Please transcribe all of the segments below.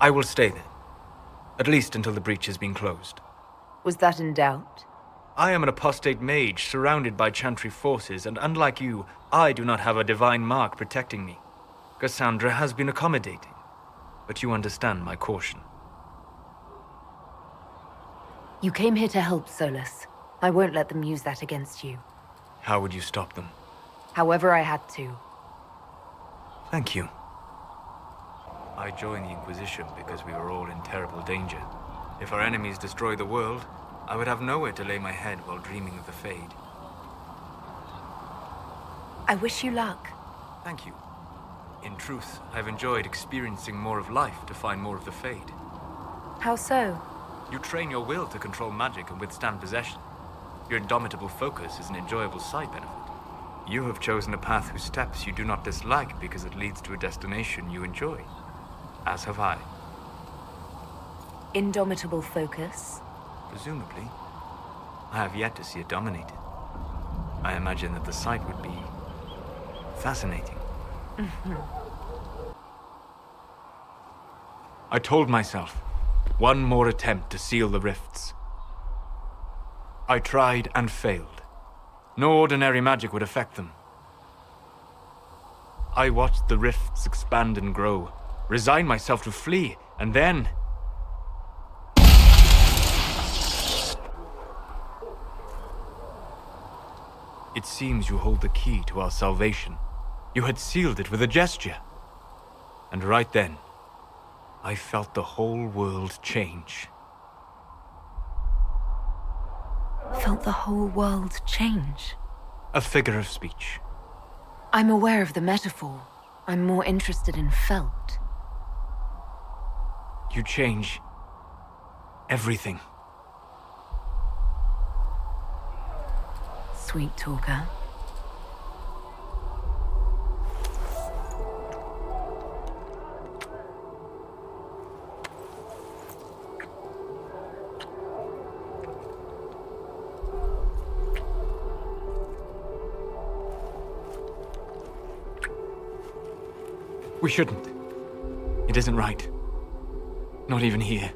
I will stay there. At least until the breach has been closed. Was that in doubt? I am an apostate mage surrounded by chantry forces, and unlike you, I do not have a divine mark protecting me. Cassandra has been accommodating, but you understand my caution. You came here to help, Solas. I won't let them use that against you. How would you stop them? However I had to. Thank you. I joined the Inquisition because we were all in terrible danger. If our enemies destroy the world, I would have nowhere to lay my head while dreaming of the Fade. I wish you luck. Thank you. In truth, I've enjoyed experiencing more of life to find more of the Fade. How so? You train your will to control magic and withstand possession. Your indomitable focus is an enjoyable side benefit. You have chosen a path whose steps you do not dislike because it leads to a destination you enjoy. As have I. Indomitable focus? Presumably. I have yet to see it dominated. I imagine that the sight would be fascinating. I told myself, one more attempt to seal the rifts. I tried and failed. No ordinary magic would affect them. I watched the rifts expand and grow, resigned myself to flee, and then... It seems you hold the key to our salvation. You had sealed it with a gesture. And right then, I felt the whole world change. Felt the whole world change? A figure of speech. I'm aware of the metaphor. I'm more interested in felt. You change everything. Sweet talker. We shouldn't. It isn't right. Not even here.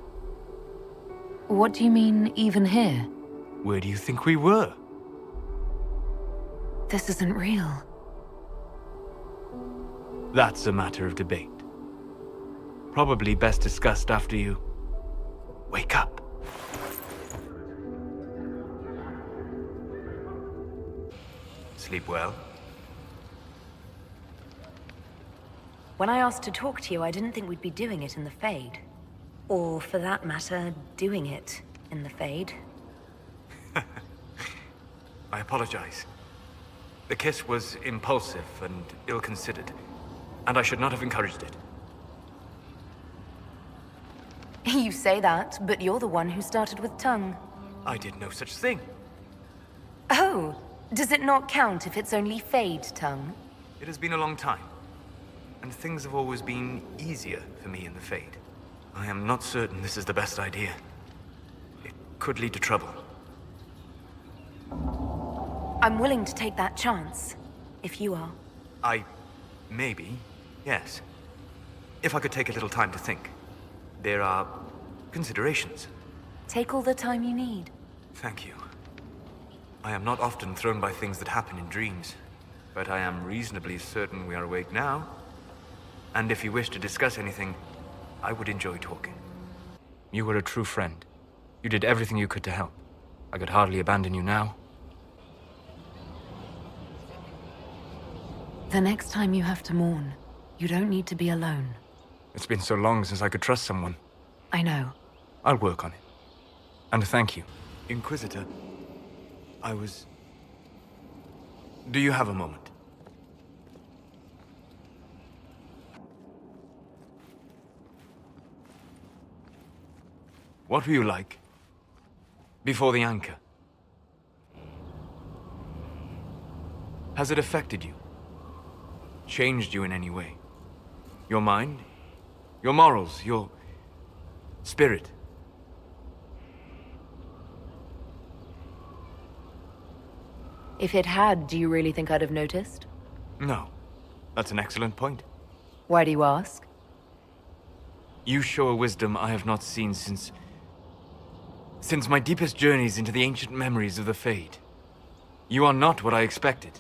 What do you mean, even here? Where do you think we were? This isn't real. That's a matter of debate. Probably best discussed after you wake up. Sleep well? When I asked to talk to you, I didn't think we'd be doing it in the Fade. Or, for that matter, doing it in the Fade. I apologize. The kiss was impulsive and ill-considered, and I should not have encouraged it. You say that, but you're the one who started with tongue. I did no such thing. Oh, does it not count if it's only Fade tongue? It has been a long time, and things have always been easier for me in the Fade. I am not certain this is the best idea. It could lead to trouble. I'm willing to take that chance, if you are. Maybe, yes. If I could take a little time to think. There are considerations. Take all the time you need. Thank you. I am not often thrown by things that happen in dreams, but I am reasonably certain we are awake now. And if you wish to discuss anything, I would enjoy talking. You were a true friend. You did everything you could to help. I could hardly abandon you now. The next time you have to mourn, you don't need to be alone. It's been so long since I could trust someone. I know. I'll work on it. And thank you. Inquisitor, Do you have a moment? What were you like before the anchor? Has it affected you? Changed you in any way? Your mind? Your morals? Your spirit? If it had, do you really think I'd have noticed? No. That's an excellent point. Why do you ask? You show a wisdom I have not seen since my deepest journeys into the ancient memories of the Fade. You are not what I expected.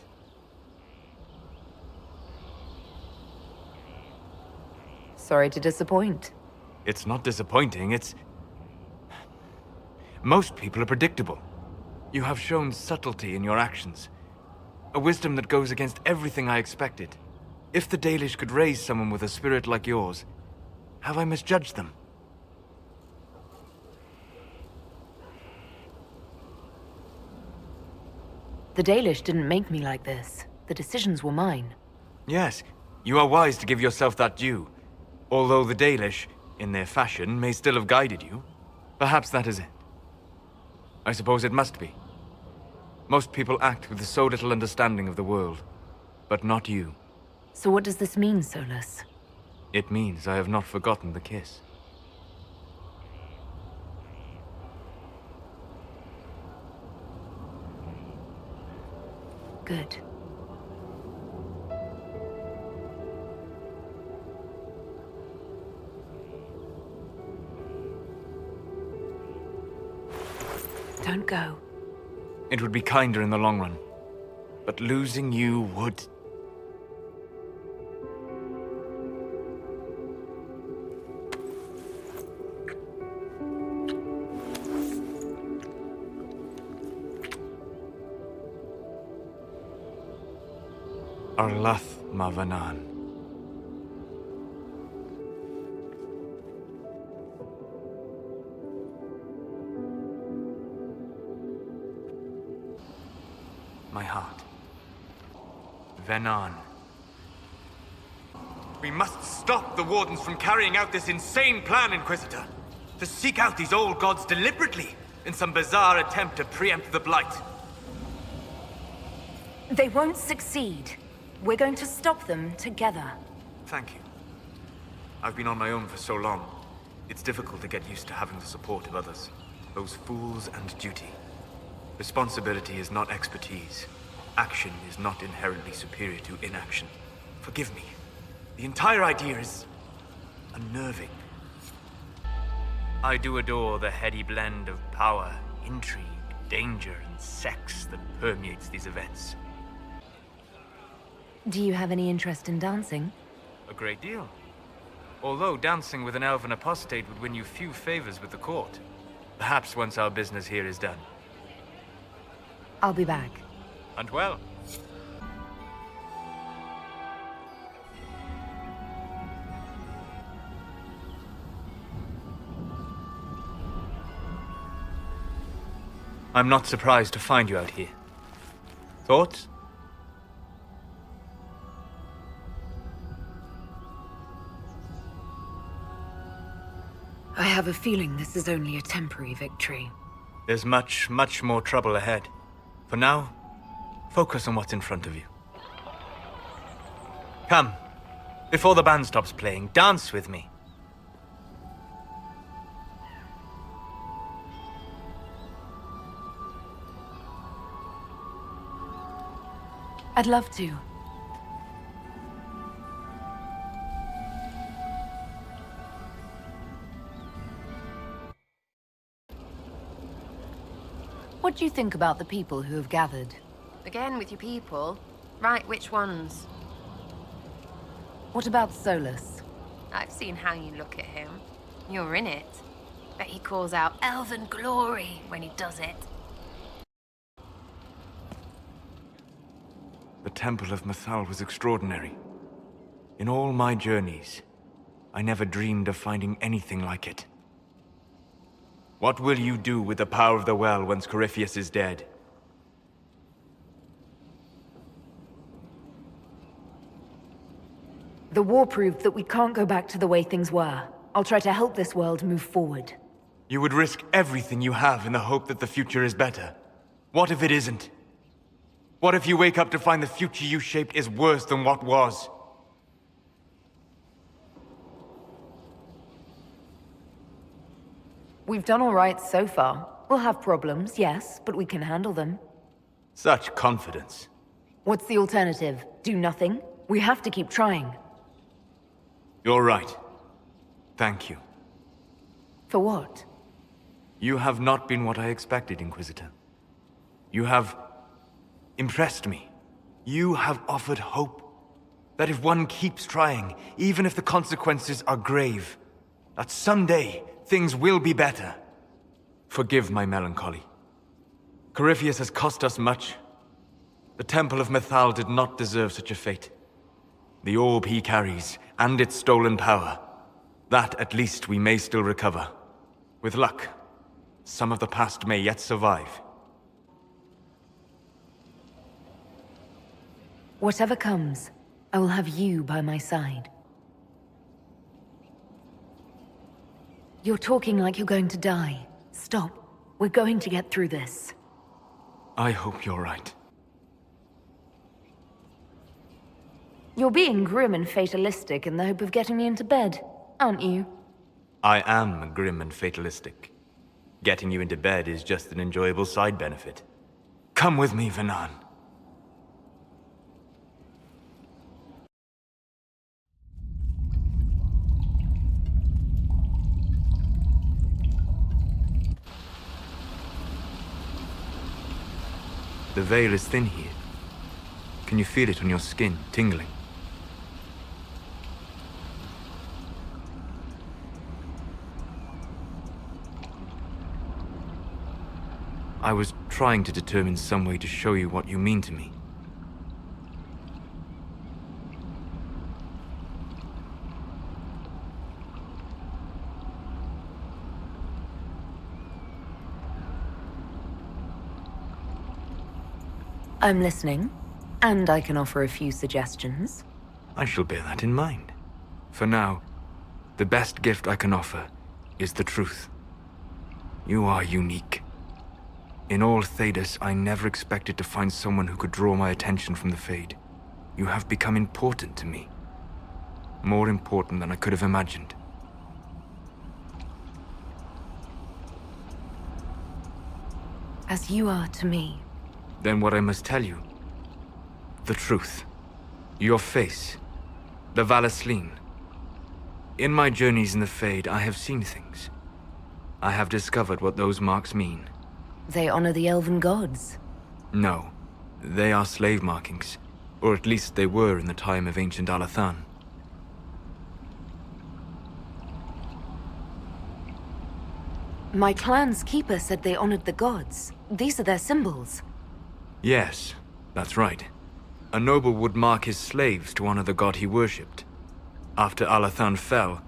Sorry to disappoint. It's not disappointing, it's... Most people are predictable. You have shown subtlety in your actions. A wisdom that goes against everything I expected. If the Dalish could raise someone with a spirit like yours, have I misjudged them? The Dalish didn't make me like this. The decisions were mine. Yes, you are wise to give yourself that due. Although the Dalish, in their fashion, may still have guided you. Perhaps that is it. I suppose it must be. Most people act with so little understanding of the world, but not you. So what does this mean, Solas? It means I have not forgotten the kiss. Good. Don't go. It would be kinder in the long run. But losing you would... Arlath Mavanan. My heart. Venan. We must stop the Wardens from carrying out this insane plan, Inquisitor. To seek out these old gods deliberately in some bizarre attempt to preempt the Blight. They won't succeed. We're going to stop them together. Thank you. I've been on my own for so long. It's difficult to get used to having the support of others. Those fools and duty. Responsibility is not expertise. Action is not inherently superior to inaction. Forgive me. The entire idea is... unnerving. I do adore the heady blend of power, intrigue, danger, and sex that permeates these events. Do you have any interest in dancing? A great deal. Although dancing with an elven apostate would win you few favors with the court. Perhaps once our business here is done. I'll be back. And well. I'm not surprised to find you out here. Thoughts? I have a feeling this is only a temporary victory. There's much, much more trouble ahead. For now, focus on what's in front of you. Come. Before the band stops playing, dance with me. I'd love to. What do you think about the people who have gathered? Again with your people? Right, which ones? What about Solas? I've seen how you look at him. You're in it. Bet he calls out elven glory when he does it. The Temple of Mythal was extraordinary. In all my journeys, I never dreamed of finding anything like it. What will you do with the power of the well once Corypheus is dead? The war proved that we can't go back to the way things were. I'll try to help this world move forward. You would risk everything you have in the hope that the future is better. What if it isn't? What if you wake up to find the future you shaped is worse than what was? We've done all right so far. We'll have problems, yes, but we can handle them. Such confidence. What's the alternative? Do nothing? We have to keep trying. You're right. Thank you. For what? You have not been what I expected, Inquisitor. You have impressed me. You have offered hope. That if one keeps trying, even if the consequences are grave, that someday things will be better. Forgive my melancholy. Corypheus has cost us much. The Temple of Mythal did not deserve such a fate. The orb he carries, and its stolen power, that at least we may still recover. With luck, some of the past may yet survive. Whatever comes, I will have you by my side. You're talking like you're going to die. Stop. We're going to get through this. I hope you're right. You're being grim and fatalistic in the hope of getting me into bed, aren't you? I am grim and fatalistic. Getting you into bed is just an enjoyable side benefit. Come with me, Vanan. The veil is thin here. Can you feel it on your skin, tingling? I was trying to determine some way to show you what you mean to me. I'm listening, and I can offer a few suggestions. I shall bear that in mind. For now, the best gift I can offer is the truth. You are unique. In all Thedas, I never expected to find someone who could draw my attention from the Fade. You have become important to me. More important than I could have imagined. As you are to me. Then what I must tell you, the truth. Your face, the Valasleen. In my journeys in the Fade, I have seen things. I have discovered what those marks mean. They honor the elven gods. No, they are slave markings. Or at least they were in the time of ancient Alathan. My clan's keeper said they honored the gods. These are their symbols. Yes, that's right. A noble would mark his slaves to honor the god he worshipped. After Alathan fell,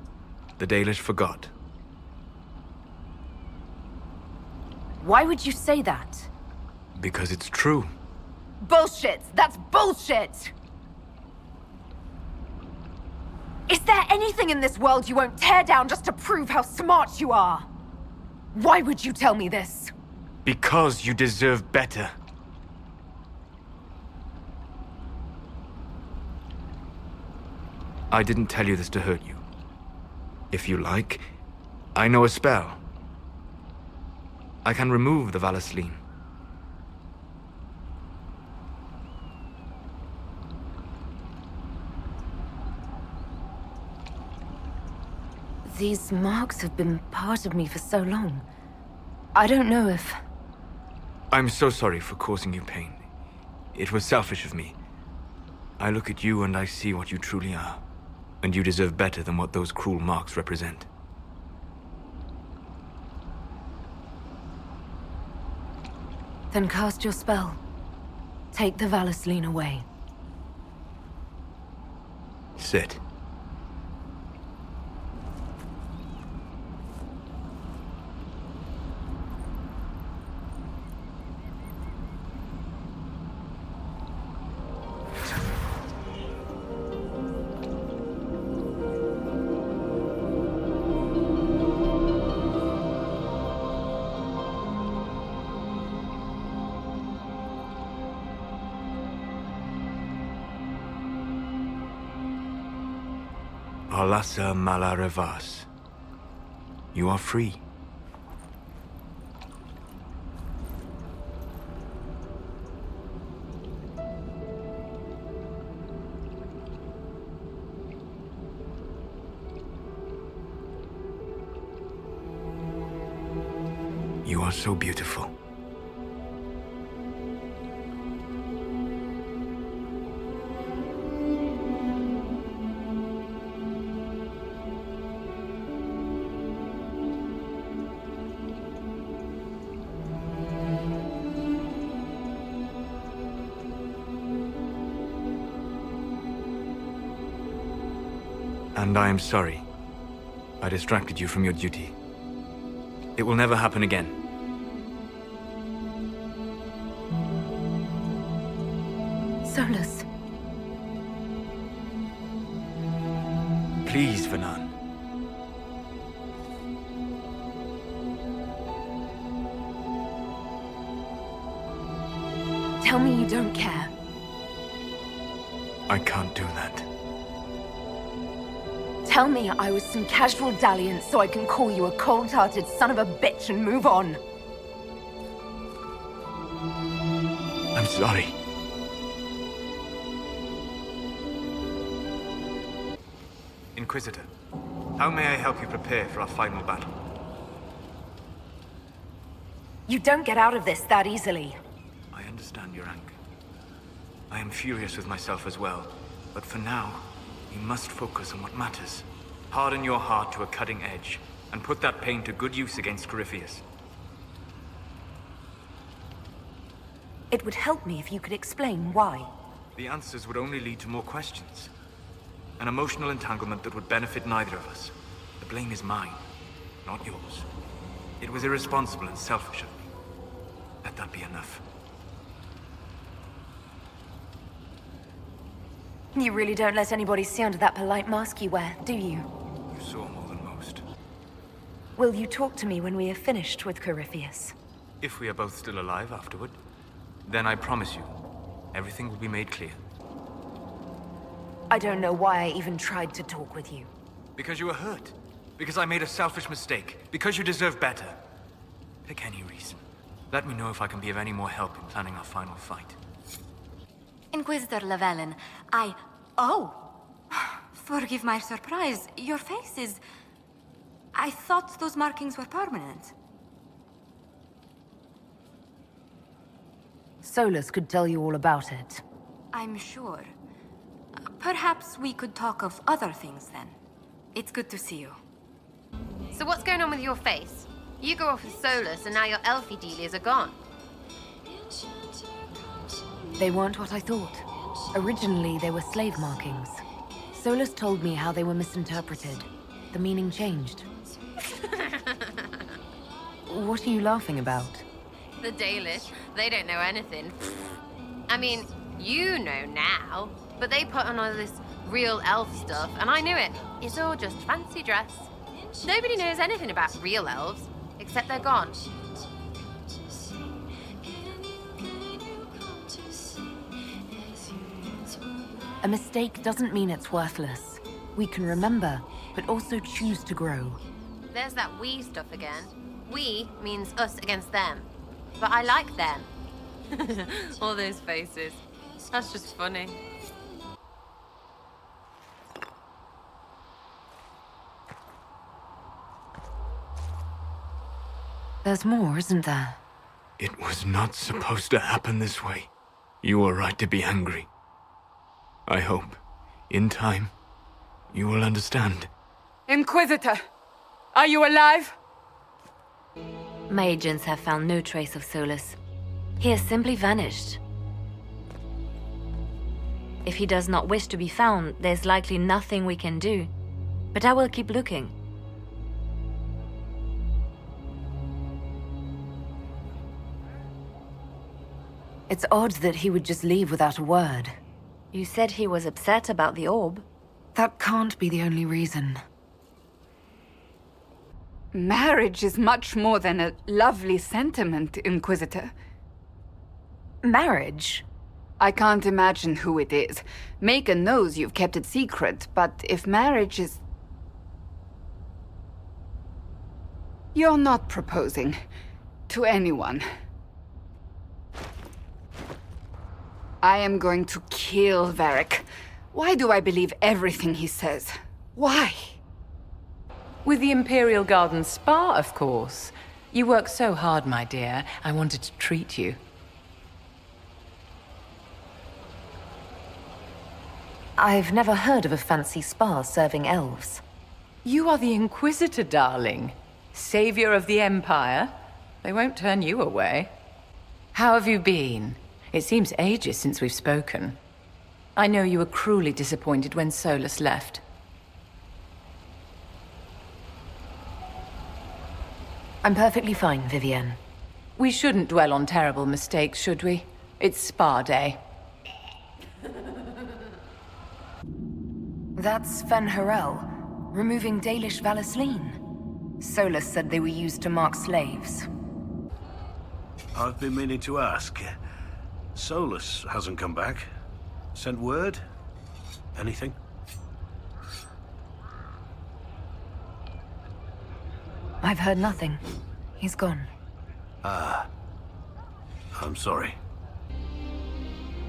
the Dalish forgot. Why would you say that? Because it's true. Bullshit! That's bullshit! Is there anything in this world you won't tear down just to prove how smart you are? Why would you tell me this? Because you deserve better. I didn't tell you this to hurt you. If you like, I know a spell. I can remove the Valasleen. These marks have been part of me for so long. I don't know if... I'm so sorry for causing you pain. It was selfish of me. I look at you and I see what you truly are. And you deserve better than what those cruel marks represent. Then cast your spell. Take the Valasleen away. Sit. Alasa Malarevas. You are free. You are so beautiful. And I am sorry. I distracted you from your duty. It will never happen again. Solas. Please, Vanan. Tell me you don't care. I can't do that. Tell me I was some casual dalliance so I can call you a cold-hearted son of a bitch and move on. I'm sorry. Inquisitor, how may I help you prepare for our final battle? You don't get out of this that easily. I understand your anger. I am furious with myself as well, but for now, you must focus on what matters. Harden your heart to a cutting edge, and put that pain to good use against Corypheus. It would help me if you could explain why. The answers would only lead to more questions. An emotional entanglement that would benefit neither of us. The blame is mine, not yours. It was irresponsible and selfish of me. Let that be enough. You really don't let anybody see under that polite mask you wear, do you? You saw more than most. Will you talk to me when we are finished with Corypheus? If we are both still alive afterward, then I promise you, everything will be made clear. I don't know why I even tried to talk with you. Because you were hurt. Because I made a selfish mistake. Because you deserve better. Pick any reason. Let me know if I can be of any more help in planning our final fight. Inquisitor Llewellyn, Oh! Forgive my surprise. Your face is... I thought those markings were permanent. Solas could tell you all about it. I'm sure. Perhaps we could talk of other things then. It's good to see you. So what's going on with your face? You go off with Solas and now your elfie dealies are gone. They weren't what I thought. Originally, they were slave markings. Solas told me how they were misinterpreted. The meaning changed. What are you laughing about? The Dalish, they don't know anything. I mean, you know now, but they put on all this real elf stuff, and I knew it. It's all just fancy dress. Nobody knows anything about real elves, except they're gone. A mistake doesn't mean it's worthless. We can remember, but also choose to grow. There's that we stuff again. We means us against them. But I like them. All those faces. That's just funny. There's more, isn't there? It was not supposed to happen this way. You were right to be angry. I hope, in time, you will understand. Inquisitor, are you alive? My agents have found no trace of Solas. He has simply vanished. If he does not wish to be found, there's likely nothing we can do. But I will keep looking. It's odd that he would just leave without a word. You said he was upset about the orb. That can't be the only reason. Marriage is much more than a lovely sentiment, Inquisitor. Marriage? I can't imagine who it is. Megan knows you've kept it secret, but if marriage is... You're not proposing to anyone. I am going to kill Varric. Why do I believe everything he says? Why? With the Imperial Garden Spa, of course. You work so hard, my dear. I wanted to treat you. I've never heard of a fancy spa serving elves. You are the Inquisitor, darling. Savior of the Empire. They won't turn you away. How have you been? It seems ages since we've spoken. I know you were cruelly disappointed when Solas left. I'm perfectly fine, Vivienne. We shouldn't dwell on terrible mistakes, should we? It's spa day. That's Fen Harel, removing Dalish Valasleen. Solas said they were used to mark slaves. I've been meaning to ask. Solas hasn't come back. Sent word? Anything? I've heard nothing. He's gone. I'm sorry.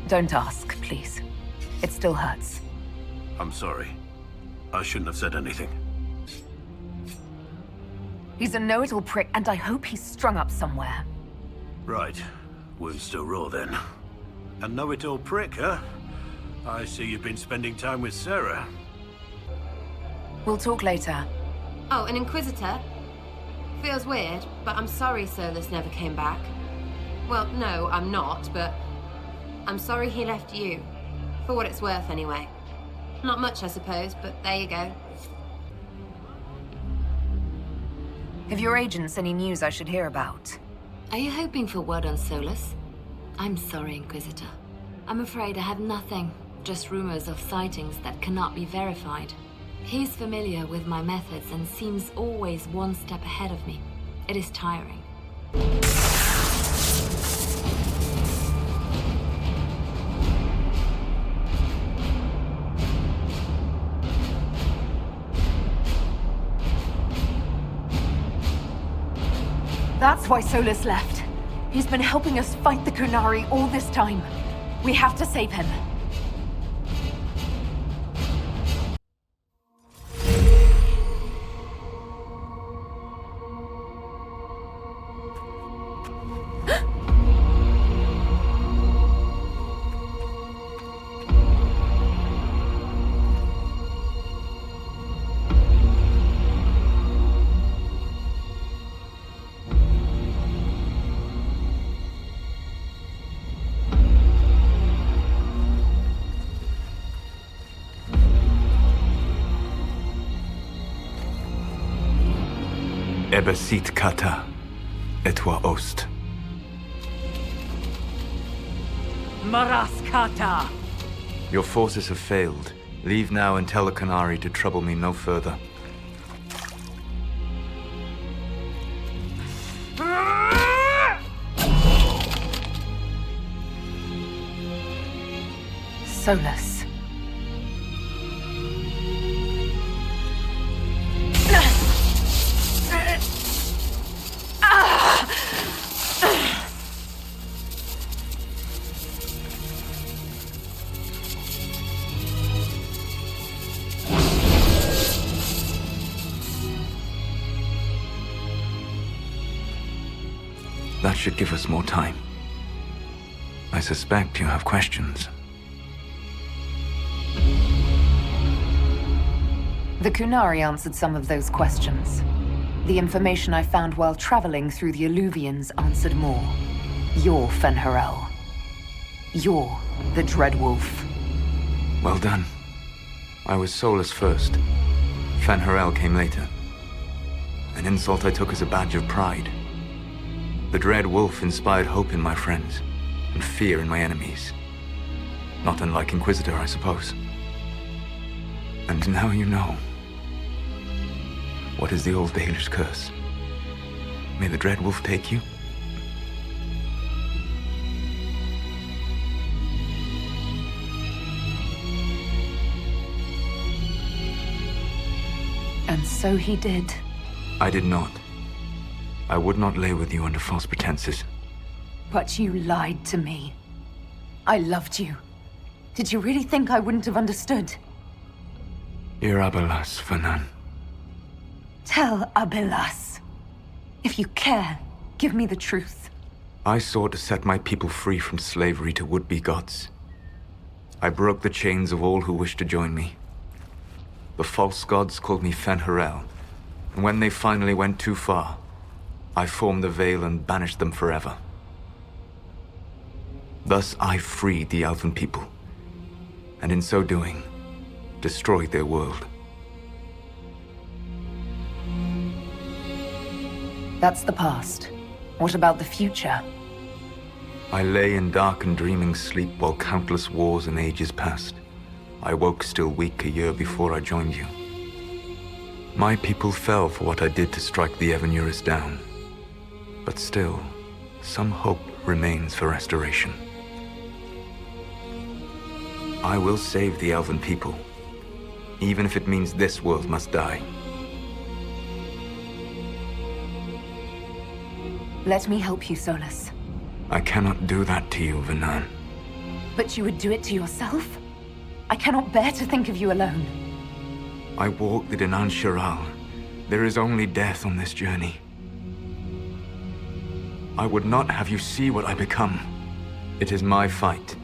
Don't ask, please. It still hurts. I'm sorry. I shouldn't have said anything. He's a know-it-all prick, and I hope he's strung up somewhere. Right. Wound's still raw then. And know-it-all prick, huh? I see you've been spending time with Sarah. We'll talk later. Oh, an Inquisitor? Feels weird, but I'm sorry Solas never came back. Well, no, I'm not, but I'm sorry he left you. For what it's worth, anyway. Not much, I suppose, but there you go. Have your agents any news I should hear about? Are you hoping for word on Solas? I'm sorry, Inquisitor. I'm afraid I have nothing. Just rumors of sightings that cannot be verified. He's familiar with my methods and seems always one step ahead of me. It is tiring. That's why Solas left. He's been helping us fight the Kunari all this time. We have to save him. Ebesit kata, etwa ost. Maraskata! Your forces have failed. Leave now and tell the Qunari to trouble me no further. Solas. That should give us more time. I suspect you have questions. The Kunari answered some of those questions. The information I found while traveling through the Alluvians answered more. You're Fen Harel. You're the Dread Wolf. Well done. I was Solas first. Fen Harel came later. An insult I took as a badge of pride. The Dread Wolf inspired hope in my friends, and fear in my enemies. Not unlike Inquisitor, I suppose. And now you know. What is the old Dalish curse? May the Dread Wolf take you? And so he did. I did not. I would not lay with you under false pretenses. But you lied to me. I loved you. Did you really think I wouldn't have understood? Ir Abelas, Fanan. Tell Abelas. If you care, give me the truth. I sought to set my people free from slavery to would-be gods. I broke the chains of all who wished to join me. The false gods called me Fen'Harel, and when they finally went too far, I formed the Veil and banished them forever. Thus I freed the Elven people, and in so doing, destroyed their world. That's the past. What about the future? I lay in dark and dreaming sleep while countless wars and ages passed. I woke still weak a year before I joined you. My people fell for what I did to strike the Evanurus down. But still, some hope remains for restoration. I will save the Elven people, even if it means this world must die. Let me help you, Solas. I cannot do that to you, Venan. But you would do it to yourself? I cannot bear to think of you alone. I walk the Dinan Shiral. There is only death on this journey. I would not have you see what I become. It is my fight.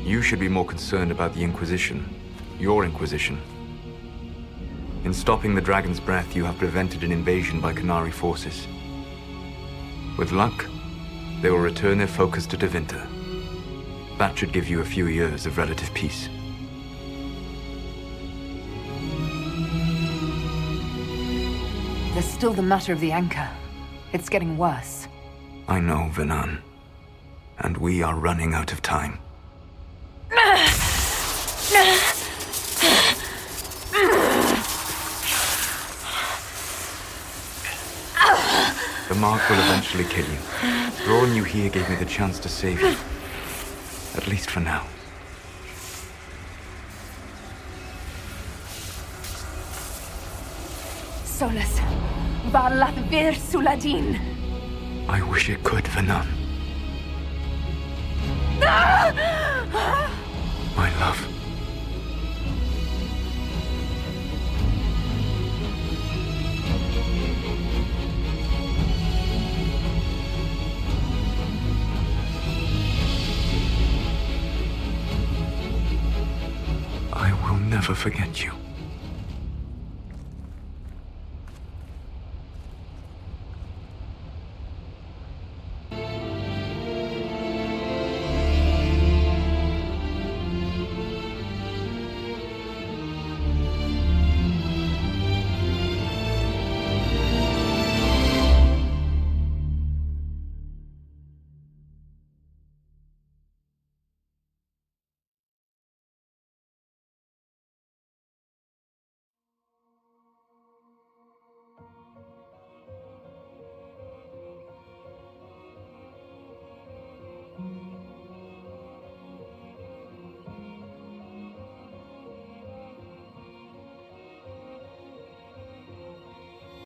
You should be more concerned about the Inquisition. Your Inquisition. In stopping the Dragon's Breath, you have prevented an invasion by Qunari forces. With luck, they will return their focus to Tevinter. That should give you a few years of relative peace. There's still the matter of the anchor. It's getting worse. I know, Venan. And we are running out of time. The mark will eventually kill you. Drawing you here gave me the chance to save you. At least for now. Solas, Varlath Vir Suladin. I wish it could, Venan. My love. I will never forget you.